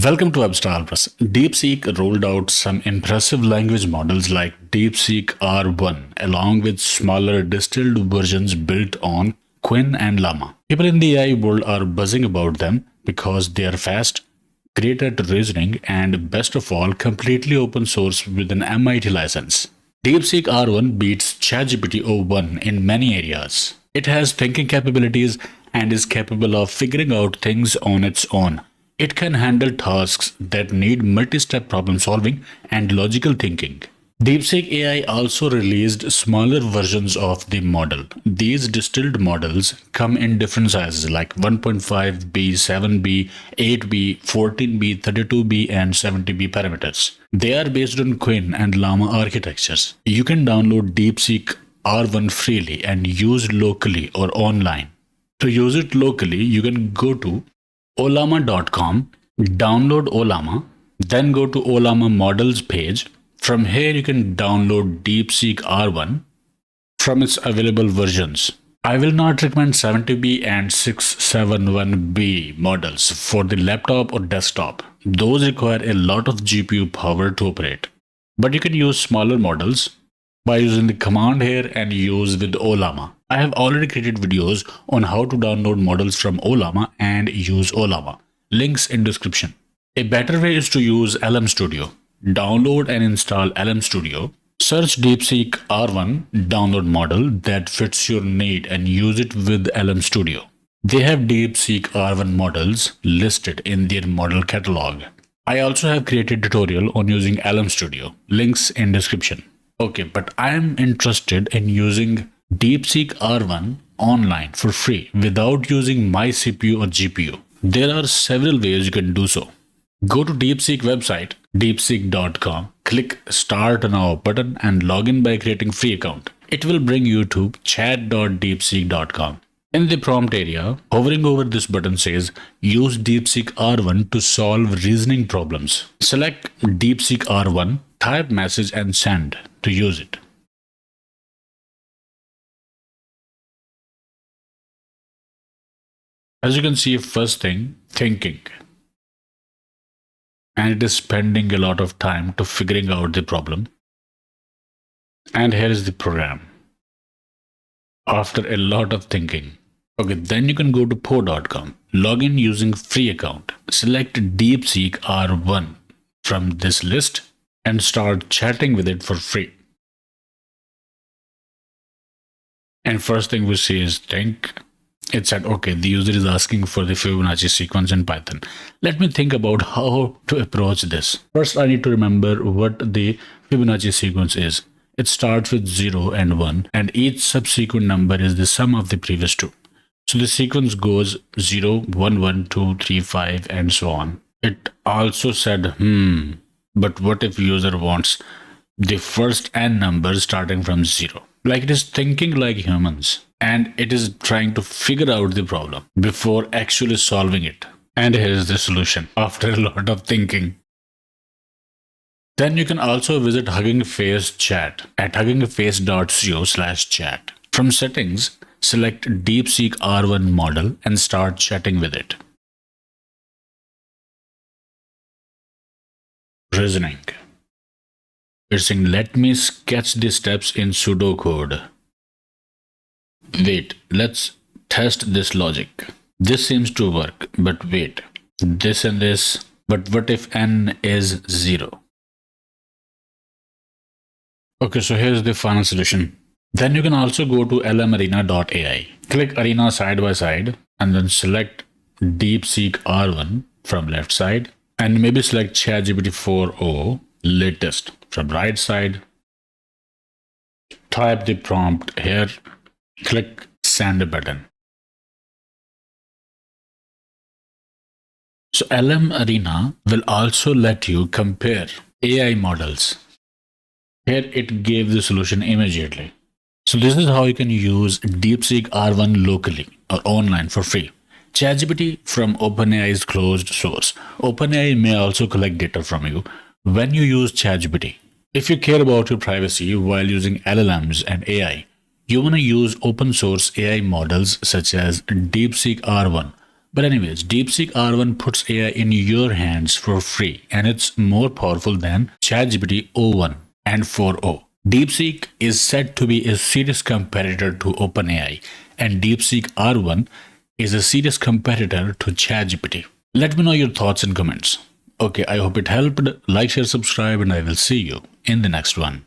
Welcome to Upstart Plus. Deepseek rolled out some impressive language models like Deepseek R1, along with smaller distilled versions built on Quinn and Llama. People in the AI world are buzzing about them because they are fast, great at reasoning, and best of all, completely open source with an MIT license. Deepseek R1 beats ChatGPT O1 in many areas. It has thinking capabilities and is capable of figuring out things on its own. It can handle tasks that need multi-step problem solving and logical thinking. Deepseek AI also released smaller versions of the model. These distilled models come in different sizes like 1.5B, 7B, 8B, 14B, 32B, and 70B parameters. They are based on Quinn and Llama architectures. You can download Deepseek R1 freely and use locally or online. To use it locally, you can go to olama.com, download Olama, then go to Olama models page. From here, you can download Deepseek R1 from its available versions. I will not recommend 70B and 671B models for the laptop or desktop. Those require a lot of GPU power to operate. But you can use smaller models by using the command here and use with Olama. I have already created videos on how to download models from Olama and use Olama. Links in description. A better way is to use LM Studio. Download and install LM Studio. Search Deepseek R1 download model that fits your need and use it with LM Studio. They have Deepseek R1 models listed in their model catalog. I also have created tutorial on using LM Studio. Links in description. Okay, but I am interested in using Deepseek R1 online for free without using my CPU or GPU. There are several ways you can do so. Go to Deepseek website, deepseek.com, click Start Now button and log in by creating free account. It will bring you to chat.deepseek.com. In the prompt area, hovering over this button says use Deepseek R1 to solve reasoning problems. Select Deepseek R1, type message and send to use it. As you can see, first thing, thinking. And it is spending a lot of time to figuring out the problem. And here is the program. After a lot of thinking. Okay, then you can go to po.com, log in using free account. Select Deepseek R1 from this list and start chatting with it for free. And first thing we see is think. It said, okay, the user is asking for the Fibonacci sequence in Python. Let me think about how to approach this. First, I need to remember what the Fibonacci sequence is. It starts with 0 and 1, and each subsequent number is the sum of the previous two. So the sequence goes 0, 1, 1, 2, 3, 5, and so on. It also said, but what if user wants the first n numbers starting from 0? Like it is thinking like humans. And it is trying to figure out the problem before actually solving it. And here is the solution after a lot of thinking. Then you can also visit Hugging Face chat at huggingface.co/chat. From settings, select Deepseek R1 model and start chatting with it. Reasoning. It's saying, let me sketch the steps in pseudocode. Wait, let's test this logic. This seems to work, but wait, this and this, but what if n is 0? Okay, so here's the final solution. Then you can also go to lmarena.ai. Click Arena side by side and then select Deepseek R1 from left side and maybe select ChatGPT 4o latest from right side. Type the prompt here. Click Send button. So LM Arena will also let you compare AI models. Here it gave the solution immediately. So this is how you can use Deepseek R1 locally or online for free. ChatGPT from OpenAI is closed source. OpenAI may also collect data from you when you use ChatGPT. If you care about your privacy while using LLMs and AI, you want to use open source AI models such as Deepseek R1. But anyways, DeepSeek R1 puts AI in your hands for free, and it's more powerful than ChatGPT O1 and 4.0. DeepSeek is said to be a serious competitor to OpenAI, and DeepSeek R1 is a serious competitor to ChatGPT. Let me know your thoughts in comments. Okay, I hope it helped. Like, share, subscribe, and I will see you in the next one.